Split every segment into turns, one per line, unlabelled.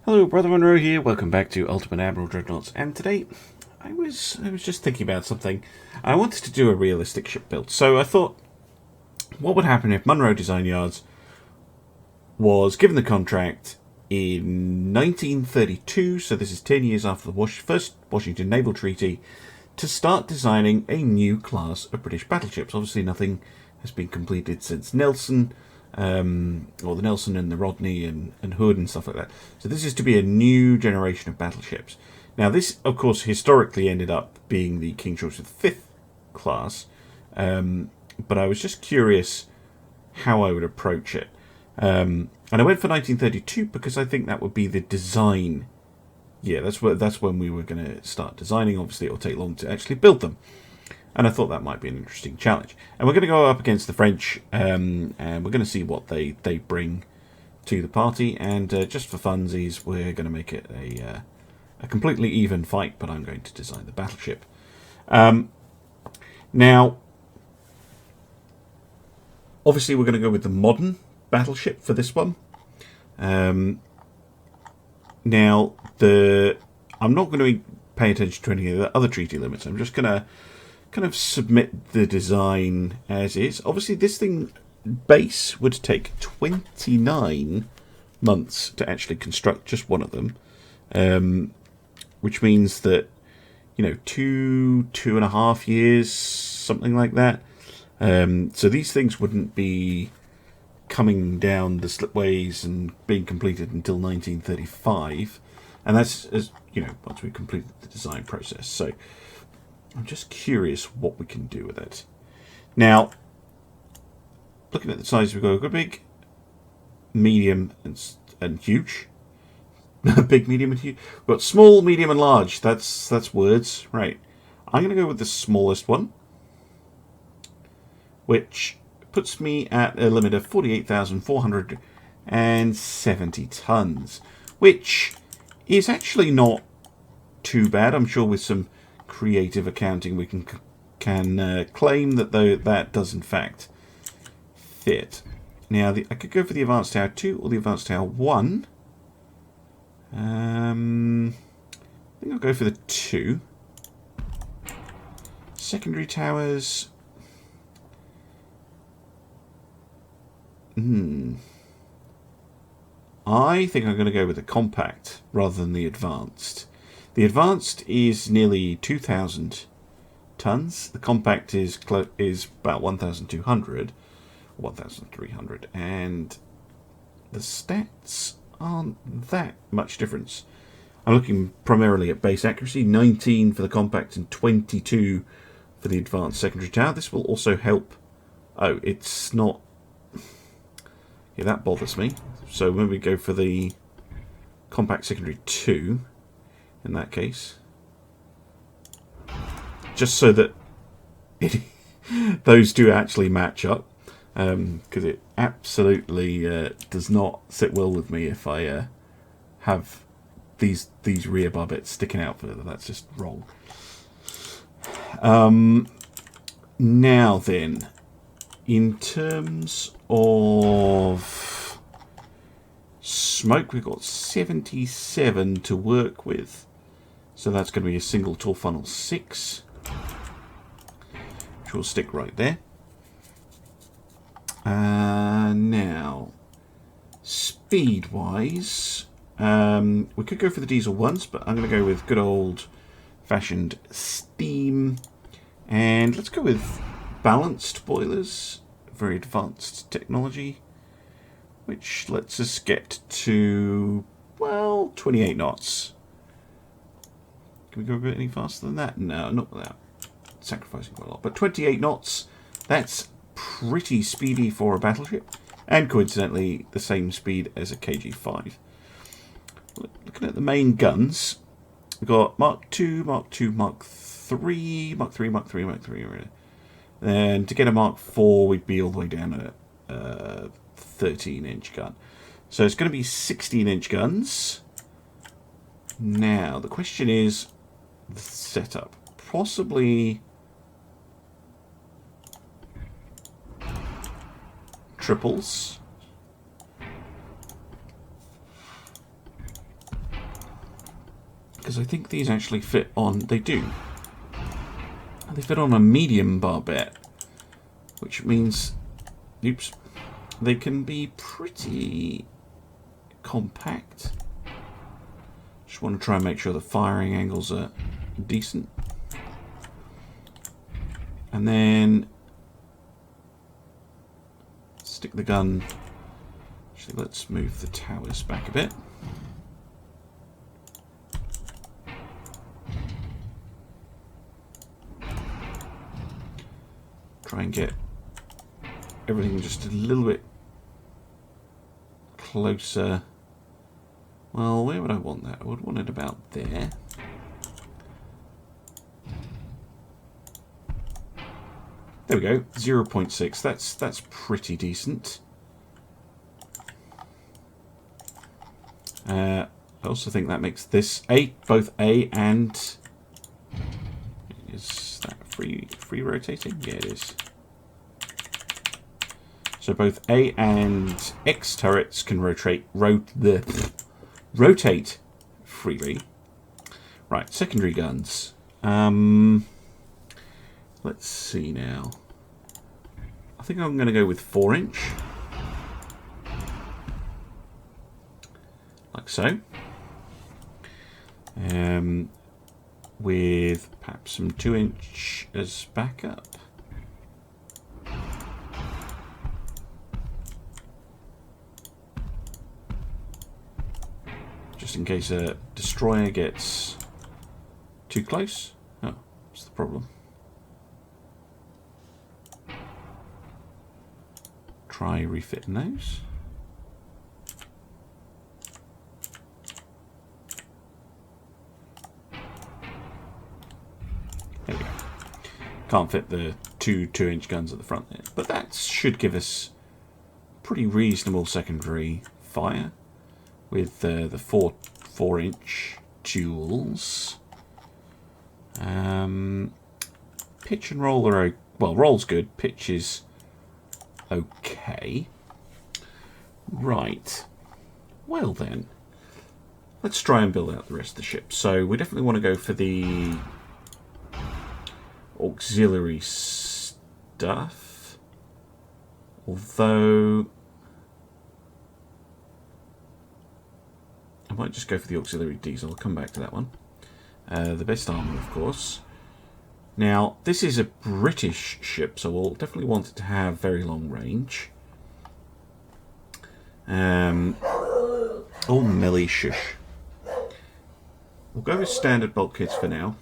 Hello, Brother Monroe here. Welcome back to Ultimate Admiral Dreadnoughts. And today, I was just thinking about something. I wanted to do a realistic ship build. So I thought, what would happen if Monroe Design Yards was given the contract in 1932? So this is 10 years after the first Washington Naval Treaty, to start designing a new class of British battleships. Obviously, nothing has been completed since Nelson. Or the Nelson and the Rodney and Hood and stuff like that. So this is to be a new generation of battleships. Now this, of course, historically ended up being the King George V class, but I was just curious how I would approach it. And I went for 1932 because I think that would be the design. Yeah, that's when we were going to start designing. Obviously, it will take long to actually build them. And I thought that might be an interesting challenge. And we're going to go up against the French, and we're going to see what they bring to the party. And just for funsies, we're going to make it a completely even fight, but I'm going to design the battleship. Now, obviously, we're going to go with the modern battleship for this one. Now, I'm not going to pay attention to any of the other treaty limits. I'm just going to kind of submit the design as is. Obviously, this thing base would take 29 months to actually construct just one of them, which means that, you know, two and a half years, something like that. So these things wouldn't be coming down the slipways and being completed until 1935, and that's, as you know, once we completed the design process. So I'm just curious what we can do with it. Now, looking at the size, we've got a good big, medium, and huge. Big, medium, and huge. We've got small, medium, and large. That's words. Right. I'm going to go with the smallest one, which puts me at a limit of 48,470 tons, which is actually not too bad. I'm sure with some creative accounting we can claim that that does in fact fit. Now I could go for the Advanced Tower 2 or the Advanced Tower 1. I think I'll go for the 2. Secondary towers. I think I'm going to go with the compact rather than the advanced. The advanced is nearly 2,000 tons. The compact is about 1,200, 1,300, and the stats aren't that much difference. I'm looking primarily at base accuracy, 19 for the compact and 22 for the advanced secondary tower. This will also help. Oh, it's not. Yeah, that bothers me. So when we go for the compact secondary 2, in that case, just so that those two actually match up, because it absolutely does not sit well with me if I have these rear bar bits sticking out further. That's just wrong. Now then, in terms of smoke, we've got 77 to work with. So that's going to be a single tall funnel 6, which will stick right there. Now, speed-wise, we could go for the diesel ones, but I'm going to go with good old-fashioned steam. And let's go with balanced boilers, very advanced technology, which lets us get to, well, 28 knots. Can we go a bit any faster than that? No, not without sacrificing quite a lot. But 28 knots, that's pretty speedy for a battleship. And coincidentally, the same speed as a KG-5. Looking at the main guns, we've got Mark II, Mark II, Mark III, Mark III, Mark III, Mark III. And to get a Mark IV, we'd be all the way down at a 13-inch gun. So it's going to be 16-inch guns. Now, the question is the setup. Possibly triples. Because I think these actually fit on... They do. They fit on a medium barbette. Which means... Oops. They can be pretty compact. Just want to try and make sure the firing angles are decent. And then... stick the gun... Actually, let's move the towers back a bit. Try and get everything just a little bit closer. Well, where would I want that? I would want it about there. There we go, 0.6. That's pretty decent. I also think that makes this both A and... Is that free rotating? Yeah, it is. So both A and X turrets can rotate freely. Right, secondary guns. Let's see now. I think I'm going to go with 4-inch. Like so. With perhaps some 2-inch as backup. Just in case a destroyer gets too close. Oh, what's the problem? Try refitting those. There we go. Can't fit the two 2-inch guns at the front there, but that should give us pretty reasonable secondary fire with the 4-inch duels. Pitch and roll are well, roll's good. Pitch is okay. Right. Well then, let's try and build out the rest of the ship. So we definitely want to go for the auxiliary stuff. Although I might just go for the auxiliary diesel. I'll come back to that one. The best armour, of course. Now, this is a British ship, so we'll definitely want it to have very long range. Oh, Millie, shush. We'll go with standard bulkheads for now.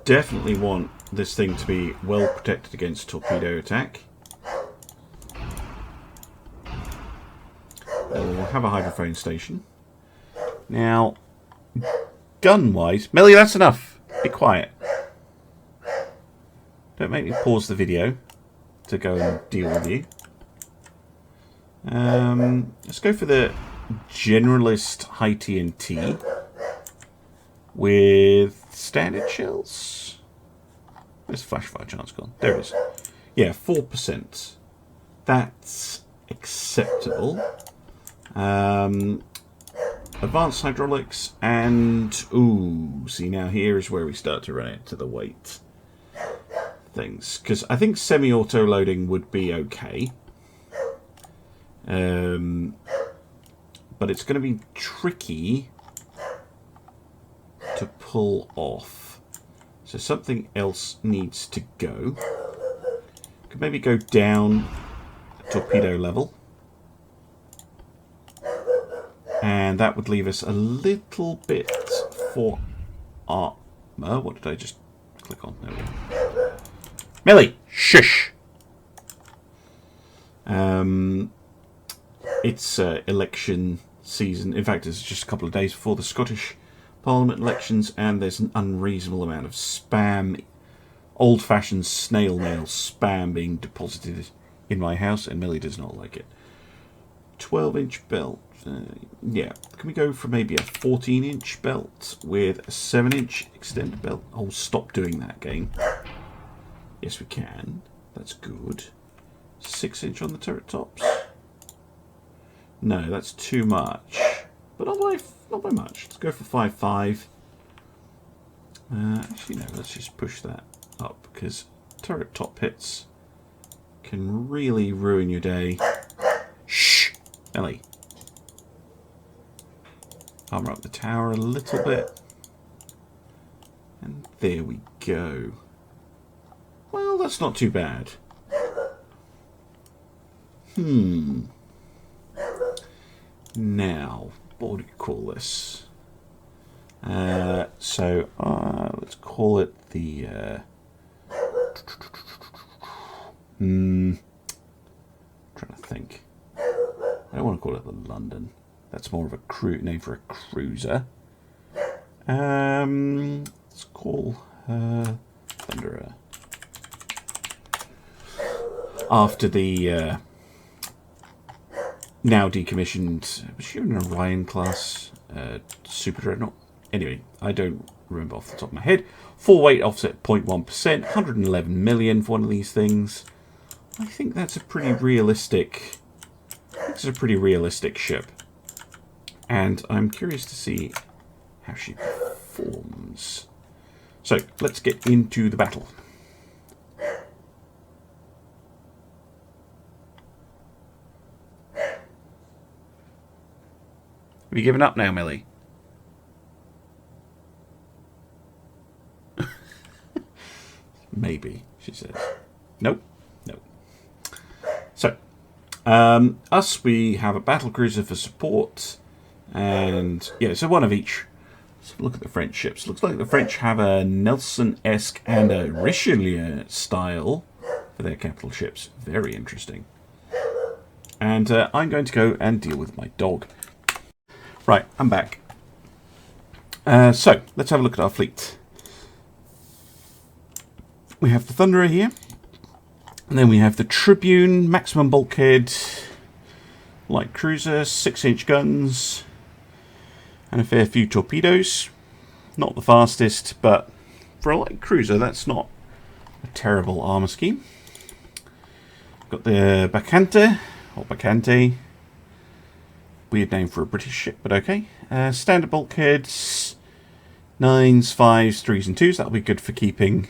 Definitely want this thing to be well protected against torpedo attack. We'll have a hydrophone station. Now, gun-wise... Millie, that's enough. Be quiet. Don't make me pause the video to go and deal with you. Let's go for the generalist high TNT with standard shells. Where's flash fire chance gone? There it is. Yeah, 4%. That's acceptable. Advanced hydraulics and... Ooh, see now here is where we start to run into the weight things. Because I think semi-auto loading would be okay. But it's going to be tricky to pull off. So something else needs to go. Could maybe go down torpedo level. And that would leave us a little bit for armor. What did I just click on? There we go. Millie, shush! It's election season. In fact, it's just a couple of days before the Scottish Parliament elections, and there's an unreasonable amount of spam, old-fashioned snail mail spam being deposited in my house, and Millie does not like it. 12-inch belt. Yeah, can we go for maybe a 14-inch belt with a 7-inch extended belt? Oh, stop doing that, game. Yes, we can. That's good. 6-inch on the turret tops. No, that's too much. But not by much. Let's go for 5-5. Actually, no, let's just push that up, because turret top hits can really ruin your day. Shh! Ellie. Armour up the tower a little bit. And there we go. Well, that's not too bad. Now, what would you call this? Let's call it the... trying to think. I don't want to call it the London. That's more of a name for a cruiser. Let's call her Thunderer. After the now decommissioned, was she an Orion class Super Dreadnought? Anyway, I don't remember off the top of my head. 4 weight offset 0.1%, 111 million for one of these things. I think that's a pretty realistic. It's a pretty realistic ship, and I'm curious to see how she performs. So let's get into the battle. Have you given up now, Millie? Maybe, she says. Nope. Nope. So, we have a battle cruiser for support. And, yeah, so one of each. Let's have a look at the French ships. Looks like the French have a Nelson-esque and a Richelieu style for their capital ships. Very interesting. And I'm going to go and deal with my dog. Right, I'm back. So, let's have a look at our fleet. We have the Thunderer here. And then we have the Tribune, maximum bulkhead, light cruiser, 6-inch guns, and a fair few torpedoes. Not the fastest, but for a light cruiser, that's not a terrible armour scheme. Got the Bacante, or Bacante. Weird name for a British ship, but okay. Standard bulkheads, 9s, 5s, 3s and 2s. That'll be good for keeping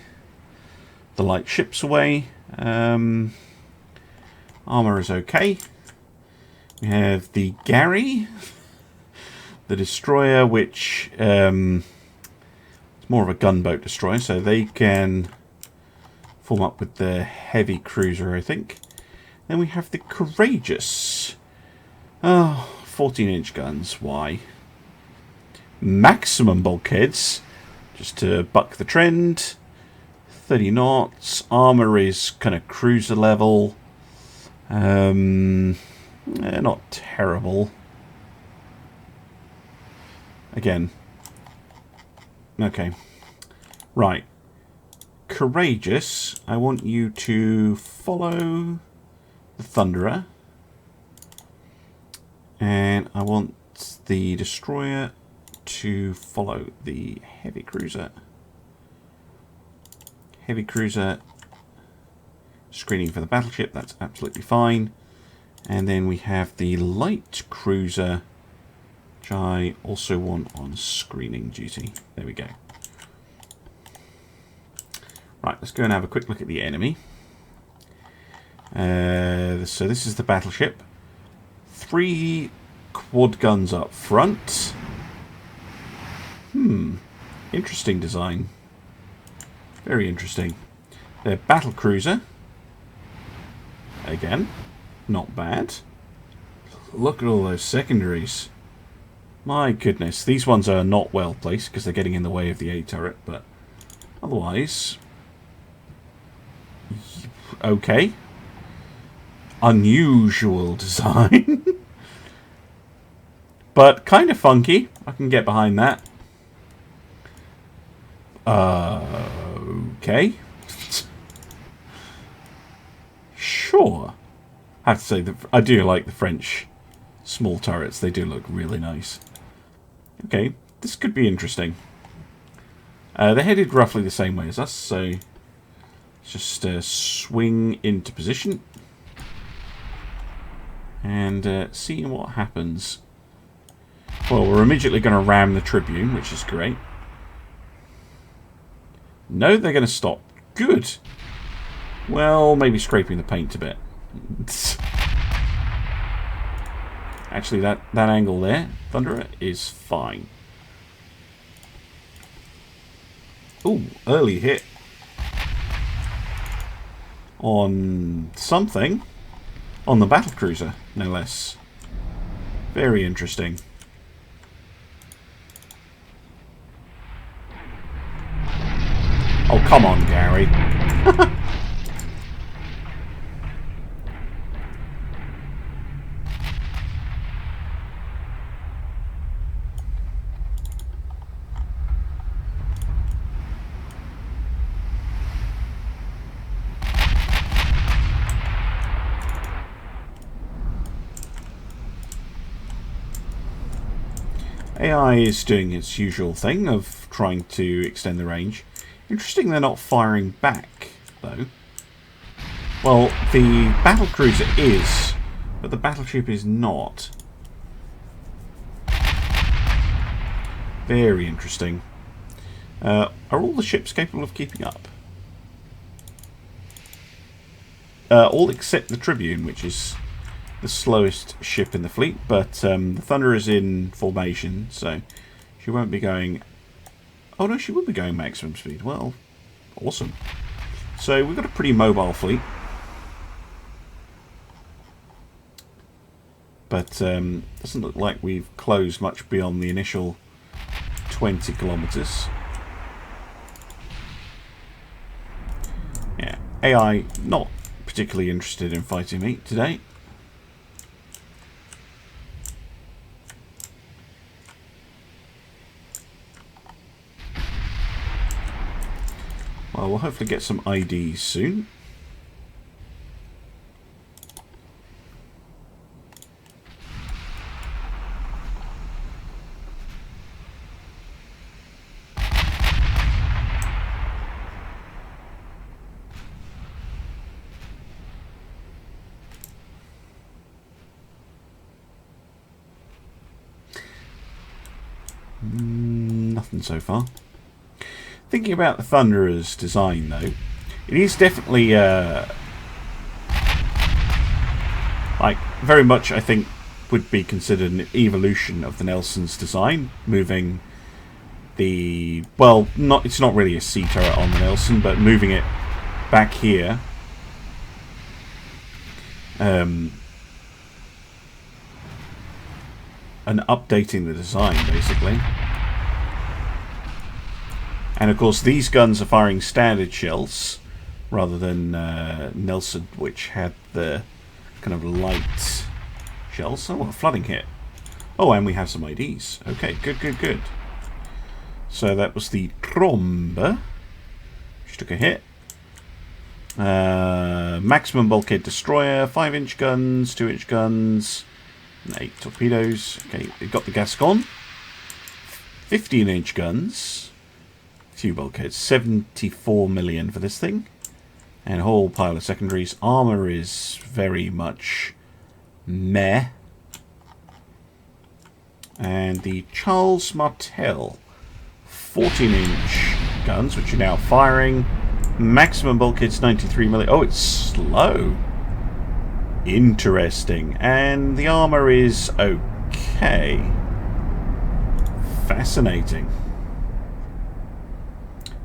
the light ships away. Armour is okay. We have the Gary, the destroyer, which is more of a gunboat destroyer, so they can form up with the heavy cruiser, I think. Then we have the Courageous. Oh, 14-inch guns. Why? Maximum bulkheads, just to buck the trend. 30 knots. Armour is kind of cruiser level. Not terrible. Again. Okay. Right. Courageous. I want you to follow the Thunderer. And I want the Destroyer to follow the Heavy Cruiser. Heavy Cruiser screening for the battleship, that's absolutely fine. And then we have the Light Cruiser, which I also want on screening duty. There we go. Right, let's go and have a quick look at the enemy. So this is the battleship. 3 quad guns up front. Interesting design. Very interesting. Their battle cruiser. Again, not bad. Look at all those secondaries. My goodness, these ones are not well placed because they're getting in the way of the A turret, but otherwise, okay. Unusual design. But kind of funky. I can get behind that. Okay. Sure. I have to say, I do like the French small turrets. They do look really nice. Okay, this could be interesting. They're headed roughly the same way as us, so let's just swing into position. and seeing what happens. Well, we're immediately going to ram the Tribune, which is great. No, they're going to stop. Good. Well, maybe scraping the paint a bit. Actually, that angle there, Thunderer, is fine. Ooh, early hit. On something. On the battlecruiser, no less. Very interesting. Oh, come on, Gary. AI is doing its usual thing of trying to extend the range. Interesting they're not firing back, though. Well, the battlecruiser is, but the battleship is not. Very interesting. Are all the ships capable of keeping up? All except the Tribune, which is the slowest ship in the fleet, but the Thunder is in formation, so she won't be going... Oh no, she will be going maximum speed. Well, awesome. So we've got a pretty mobile fleet. But doesn't look like we've closed much beyond the initial 20 kilometers. Yeah, AI not particularly interested in fighting me today. Well, we'll hopefully get some IDs soon. Nothing so far. Thinking about the Thunderer's design, though, it is definitely like very much, I think, would be considered an evolution of the Nelson's design, moving the, well, it's not really a sea turret on the Nelson, but moving it back here. And updating the design, basically. And of course, these guns are firing standard shells rather than Nelson, which had the kind of light shells. Oh, a flooding hit. Oh, and we have some IDs. Okay, good, good, good. So that was the Trombe. She took a hit. Maximum bulkhead destroyer, 5-inch guns, 2-inch guns, and 8 torpedoes. Okay, it got the Gascon. 15-inch guns. Few bulkheads, 74 million for this thing, and a whole pile of secondaries. Armour is very much meh. And the Charles Martel, 14-inch guns, which are now firing. Maximum bulkheads, 93 million. Oh, it's slow. Interesting. And the armour is okay. Fascinating.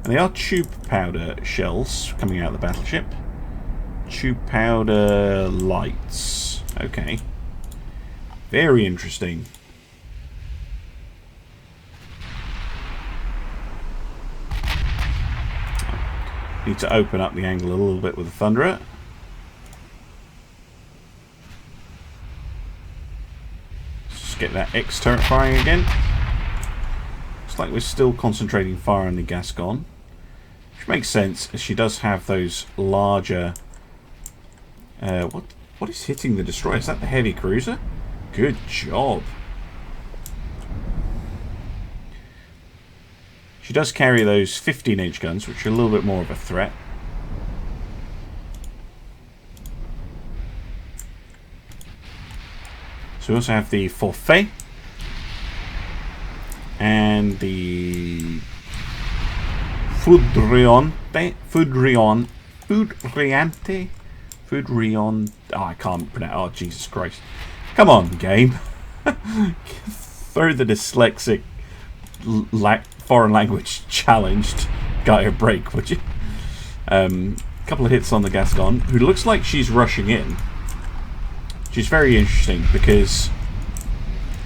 And they are tube powder shells coming out of the battleship. Tube powder lights. Okay. Very interesting. Need to open up the angle a little bit with the Thunderer. Just get that X turret firing again. Looks like we're still concentrating fire on the Gascon. Which makes sense, as she does have those larger... what is hitting the destroyer? Is that the heavy cruiser? Good job. She does carry those 15-inch guns, which are a little bit more of a threat. So we also have the forfait and the Foudriante. Oh, I can't pronounce. Oh, Jesus Christ! Come on, game. Throw the dyslexic foreign language challenged guy a break, would you? Couple of hits on the Gascon, who looks like she's rushing in. She's very interesting because,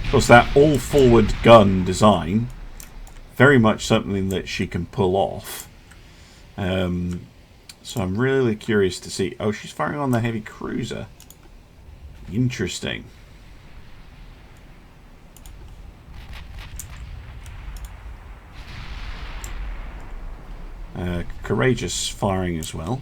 of course, that all-forward gun design, very much something that she can pull off. So I'm really curious to see. Oh, she's firing on the heavy cruiser. Interesting. Courageous firing as well.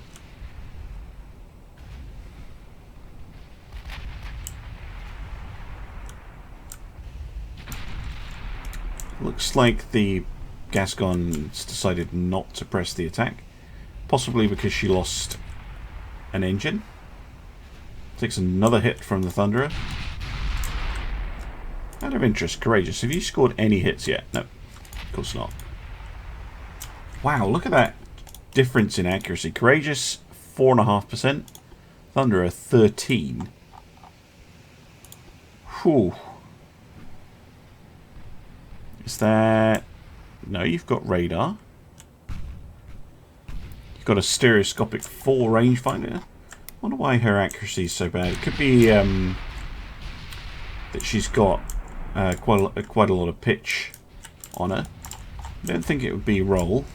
Looks like the Gascon's decided not to press the attack. Possibly because she lost an engine. Takes another hit from the Thunderer. Out of interest, Courageous, have you scored any hits yet? No, of course not. Wow, look at that difference in accuracy. Courageous, 4.5%. Thunderer, 13%. Whew. Is that... No, you've got radar. You've got a stereoscopic 4 rangefinder. I wonder why her accuracy is so bad. It could be that she's got quite a lot of pitch on her. I don't think it would be Rahl.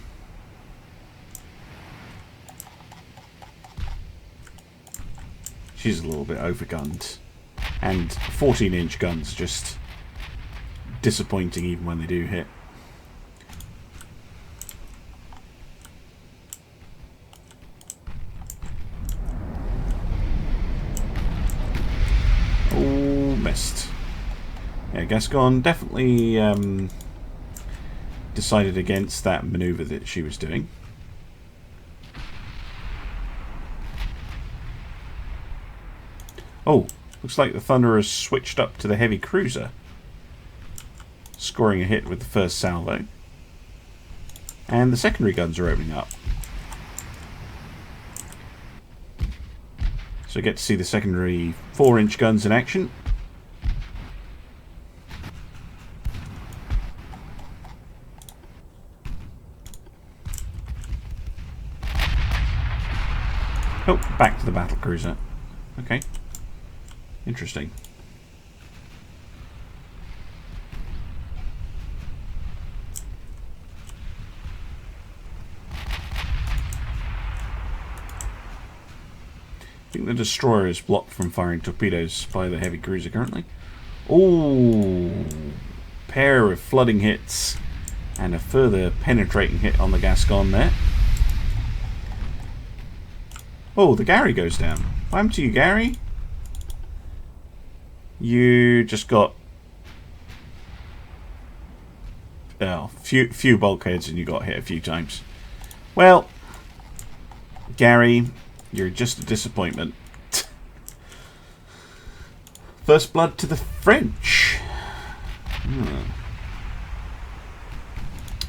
She's a little bit overgunned. And 14-inch guns just disappointing even when they do hit. Oh, missed. Yeah, Gascon definitely decided against that maneuver that she was doing. Oh, looks like the Thunderer has switched up to the heavy cruiser, scoring a hit with the first salvo. And the secondary guns are opening up. So we get to see the secondary 4-inch guns in action. Oh, back to the battle cruiser. Okay. Interesting. I think the destroyer is blocked from firing torpedoes by the heavy cruiser currently. Ooh, pair of flooding hits and a further penetrating hit on the Gascon there. Oh, the Gary goes down. What happened to you, Gary? You just got few bulkheads and you got hit a few times. Well, Gary, you're just a disappointment. First blood to the French.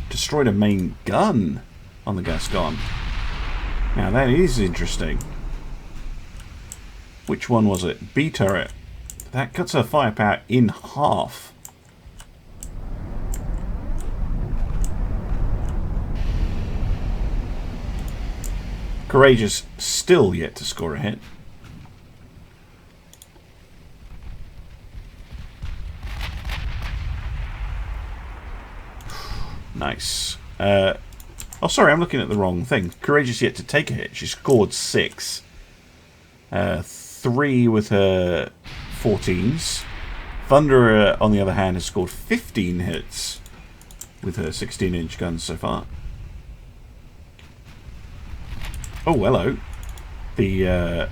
Destroyed a main gun on the Gascon. Now that is interesting. Which one was it? B turret. That cuts her firepower in half. Courageous still yet to score a hit. Nice. Oh, sorry, I'm looking at the wrong thing. Courageous yet to take a hit. She scored 6. 3 with her 14s. Thunderer, on the other hand, has scored 15 hits with her 16-inch guns so far. Oh, hello. The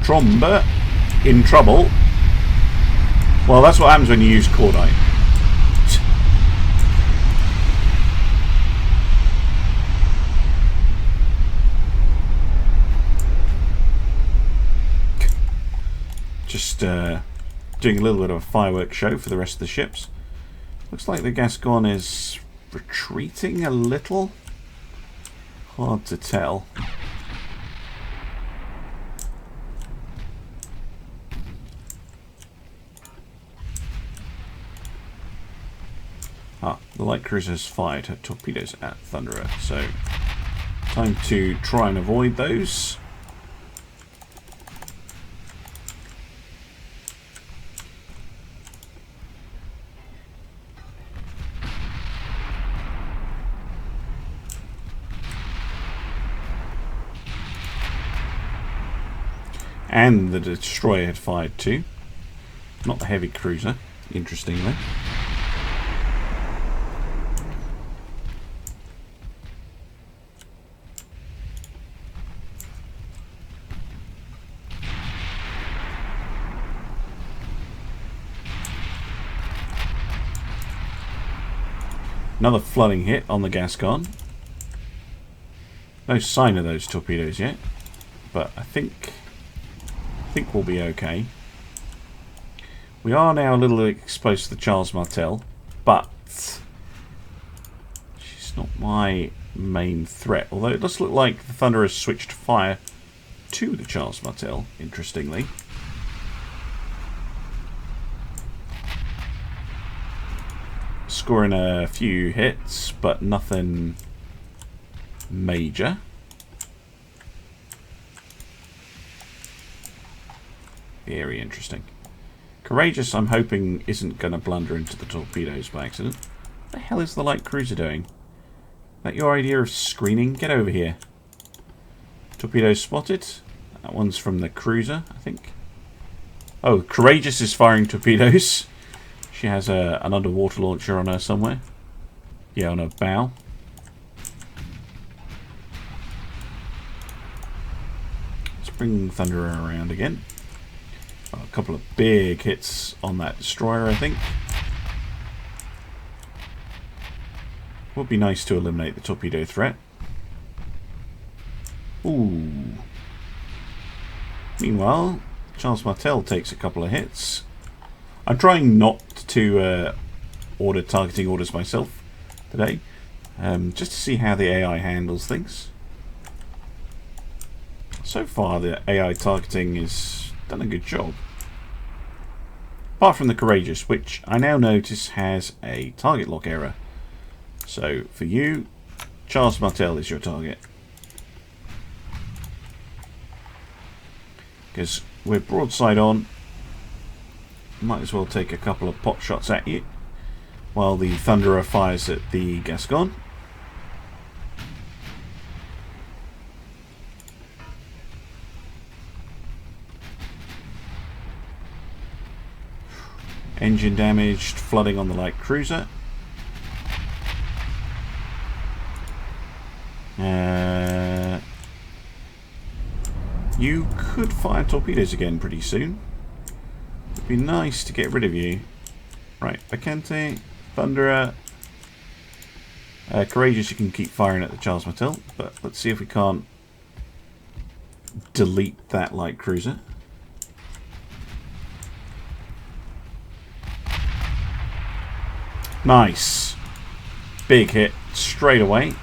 Tromba in trouble. Well, that's what happens when you use cordite. Just doing a little bit of a fireworks show for the rest of the ships. Looks like the Gascon is retreating a little. Hard to tell. The light cruiser has fired her torpedoes at Thunderer, so time to try and avoid those. And the destroyer had fired too. Not the heavy cruiser, interestingly. Another flooding hit on the Gascon. No sign of those torpedoes yet, but I think we'll be okay. We are now a little exposed to the Charles Martel, but she's not my main threat. Although it does look like the Thunder has switched fire to the Charles Martel, interestingly. Scoring a few hits, but nothing major. Very interesting. Courageous, I'm hoping, isn't going to blunder into the torpedoes by accident. What the hell is the light cruiser doing? Is that your idea of screening? Get over here. Torpedoes spotted. That one's from the cruiser, I think. Oh, Courageous is firing torpedoes. She has an underwater launcher on her somewhere. Yeah, on her bow. Let's bring Thunderer around again. A couple of big hits on that destroyer, I think. Would be nice to eliminate the torpedo threat. Ooh. Meanwhile, Charles Martel takes a couple of hits. I'm trying not to order targeting orders myself today, just to see how the AI handles things. So far, the AI targeting has done a good job. Apart from the Courageous, which I now notice has a target lock error. So, for you, Charles Martel is your target. Because we're broadside on, might as well take a couple of pot shots at you while the Thunderer fires at the Gascon. Engine damaged, flooding on the light cruiser. You could fire torpedoes again pretty soon. It'd be nice to get rid of you. Right, Bacchante, Thunderer. Courageous, you can keep firing at the Charles Martel, but let's see if we can't delete that light cruiser. Nice. Big hit straight away.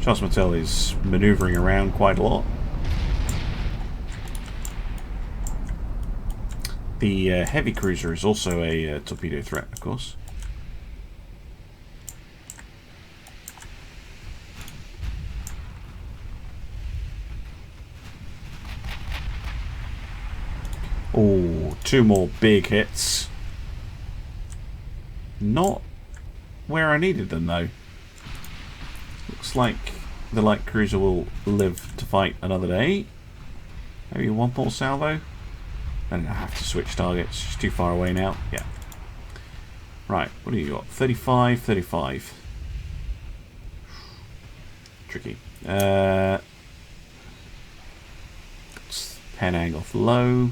Charles Martel is manoeuvring around quite a lot. The heavy cruiser is also a torpedo threat, of course. Oh, two more big hits. Not where I needed them, though. Looks like the light cruiser will live to fight another day. Maybe one more salvo. Then I have to switch targets. She's too far away now. Yeah. Right, what do you got? 35, 35. Tricky. Pen angle off low.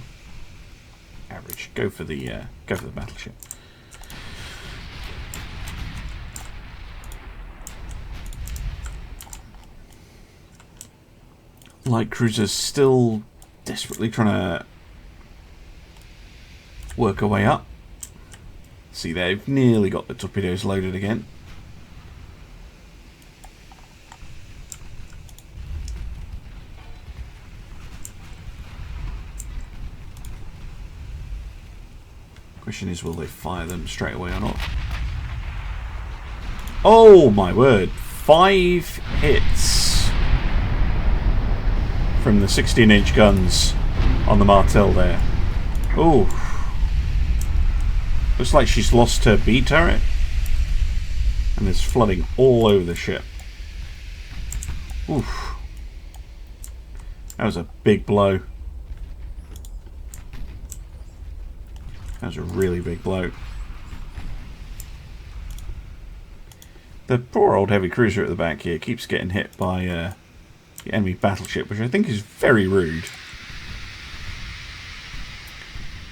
Average. Go for the battleship. Light cruiser's still Desperately trying to work our way up. See, they've nearly got the torpedoes loaded again. Question is, will they fire them straight away or not? Oh my word, 5 hits from the 16-inch guns on the Martel there. Oh, looks like she's lost her B turret, and there's flooding all over the ship. Oof, that was a big blow. That was a really big blow. The poor old heavy cruiser at the back here keeps getting hit by the enemy battleship, which I think is very rude.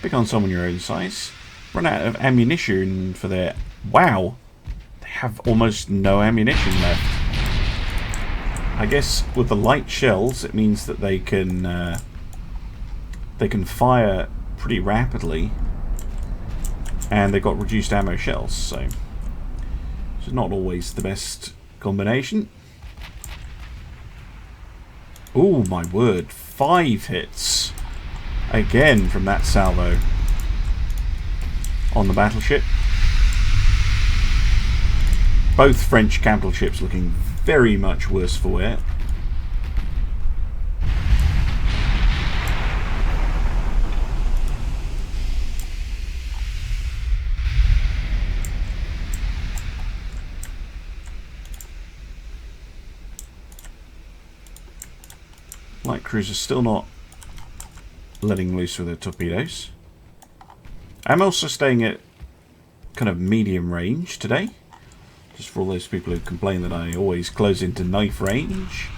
Pick on someone your own size. Run out of ammunition for their... Wow! They have almost no ammunition left. I guess with the light shells, it means that they can fire pretty rapidly, and they've got reduced ammo shells, so it's not always the best combination. Oh my word, 5 hits again from that salvo on the battleship. Both French capital ships looking very much worse for wear. Light cruiser still not letting loose with their torpedoes. I'm also staying at kind of medium range today, just for all those people who complain that I always close into knife range.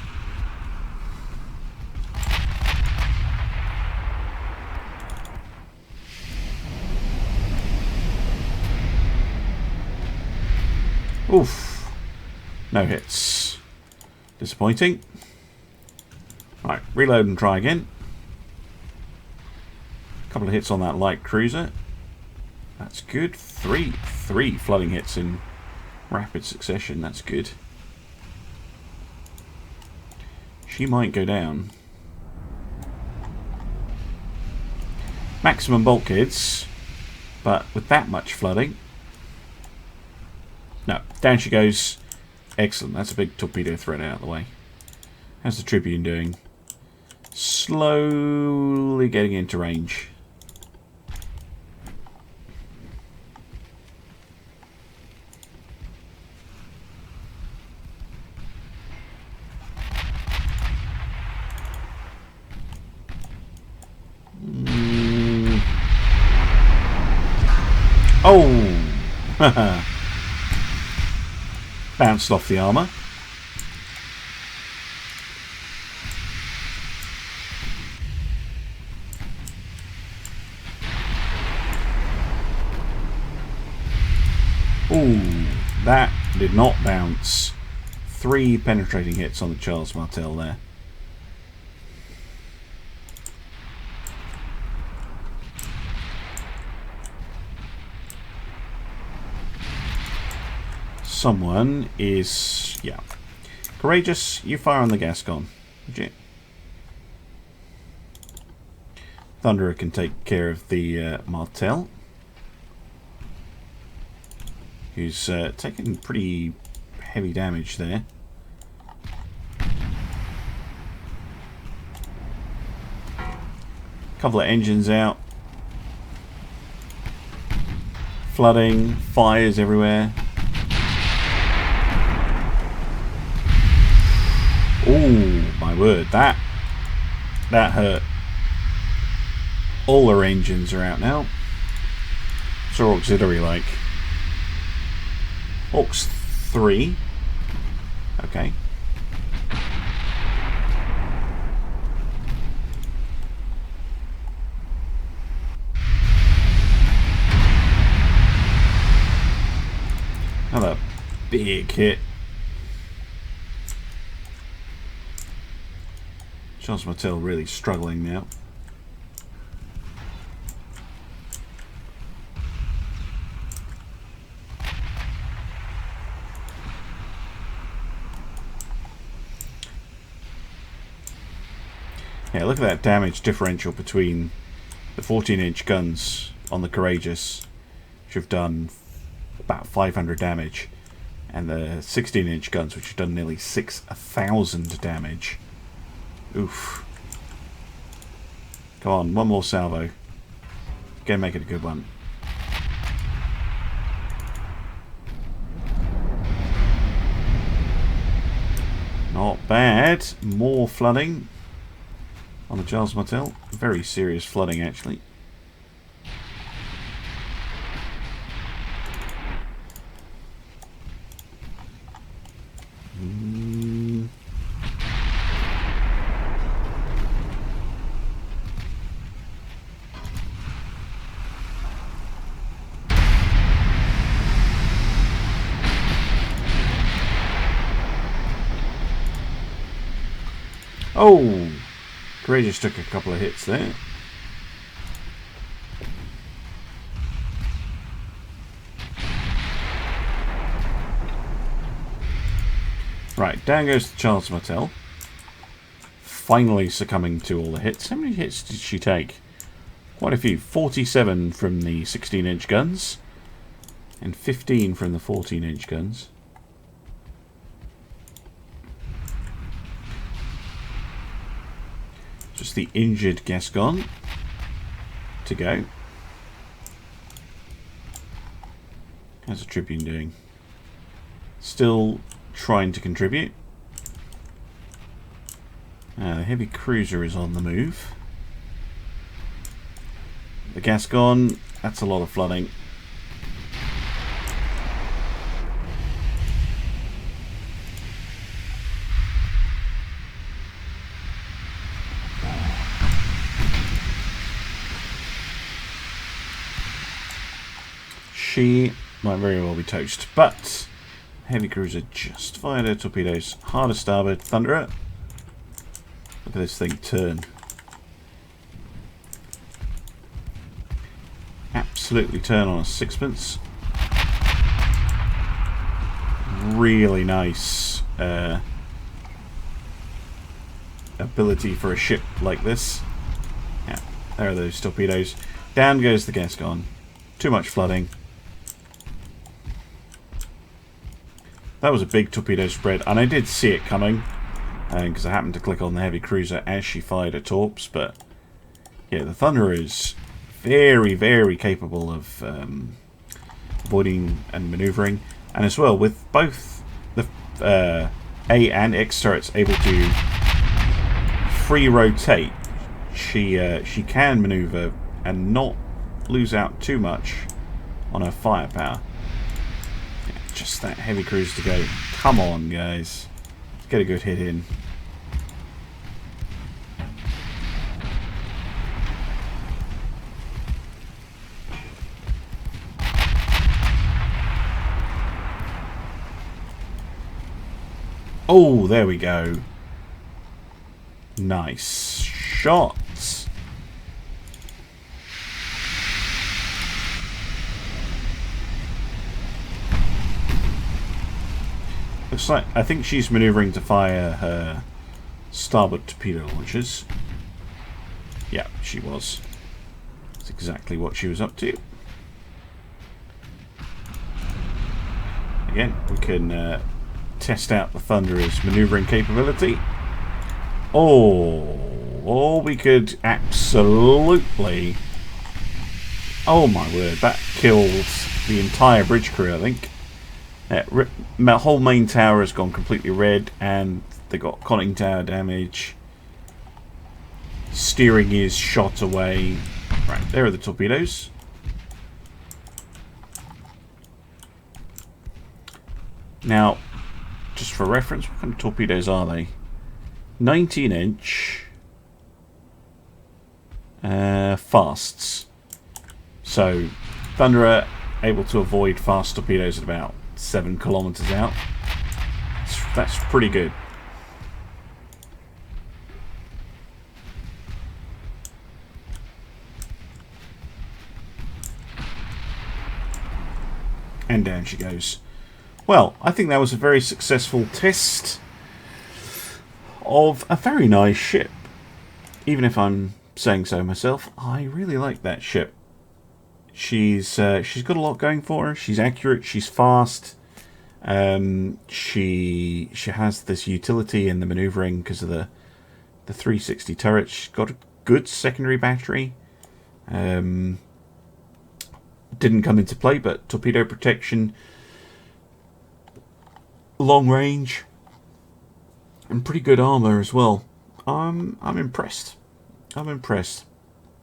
Oof, no hits. Disappointing. Right, reload and try again. A couple of hits on that light cruiser. That's good. Three flooding hits in rapid succession. That's good. She might go down. Maximum bulkheads, but with that much flooding. No, down she goes. Excellent. That's a big torpedo threat out of the way. How's the Tribune doing? Slowly getting into range. Oh! Bounced off the armour. Ooh, that did not bounce. 3 penetrating hits on the Charles Martel there. Someone is, yeah. Courageous, you fire on the Gascon. Would you? Thunderer can take care of the Martel, who's taking pretty heavy damage there. Couple of engines out. Flooding, fires everywhere. Oh my word, that hurt. All their engines are out now. What's our auxiliary like? Aux 3. Okay. Another big hit. Charles Martel really struggling now. Yeah, look at that damage differential between the 14-inch guns on the Courageous, which have done about 500 damage, and the 16-inch guns, which have done nearly 6,000 damage. Oof. Come on, one more salvo. Go make it a good one. Not bad. More flooding on the Charles Martel. Very serious flooding, actually. Oh! Courageous took a couple of hits there. Right, down goes the Charles Martel. Finally succumbing to all the hits. How many hits did she take? Quite a few. 47 from the 16-inch guns. And 15 from the 14-inch guns. Just the injured Gascon to go. How's the Tribune doing? Still trying to contribute. The heavy cruiser is on the move. The Gascon, that's a lot of flooding. She might very well be toast, but heavy cruiser just fired her torpedoes hard as starboard. Thunderer, look at this thing turn. Absolutely turn on a sixpence. Really nice ability for a ship like this. Yeah, there are those torpedoes. Down goes the Gascon. Too much flooding. That was a big torpedo spread, and I did see it coming, because I happened to click on the heavy cruiser as she fired her torps, but yeah, the Thunderer is very, very capable of avoiding and manoeuvring, and as well, with both the A and X turrets able to free rotate, she can manoeuvre and not lose out too much on her firepower. Just that heavy cruise to go. Come on, guys. Let's get a good hit in. Oh, there we go. Nice shots. Looks like, I think she's manoeuvring to fire her starboard torpedo launchers. Yeah, she was. That's exactly what she was up to. Again, we can test out the Thunderer's manoeuvring capability. Oh, we could absolutely... Oh my word, that killed the entire bridge crew, I think. My whole main tower has gone completely red, and they got conning tower damage. Steering is shot away. Right, there are the torpedoes. Now, just for reference, what kind of torpedoes are they? 19-inch fasts. So, Thunderer able to avoid fast torpedoes at about 7 kilometers out. That's pretty good. And down she goes. Well, I think that was a very successful test of a very nice ship. even if I'm saying so myself, I really like that ship. She's got a lot going for her. She's accurate. She's fast. She has this utility in the manoeuvring because of the 360 turret. She's got a good secondary battery. Didn't come into play, but torpedo protection, long range, and pretty good armor as well. I'm impressed. I'm impressed.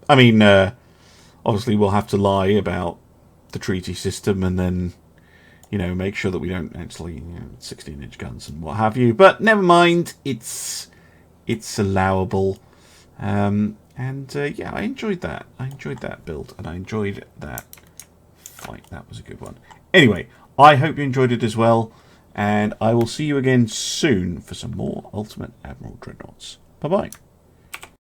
I mean, obviously we'll have to lie about the treaty system and then, you know, make sure that we don't actually, you know, 16-inch guns and what have you. But never mind, it's allowable. Yeah, I enjoyed that. I enjoyed that build, and I enjoyed that fight. That was a good one. Anyway, I hope you enjoyed it as well, and I will see you again soon for some more Ultimate Admiral Dreadnoughts. Bye-bye.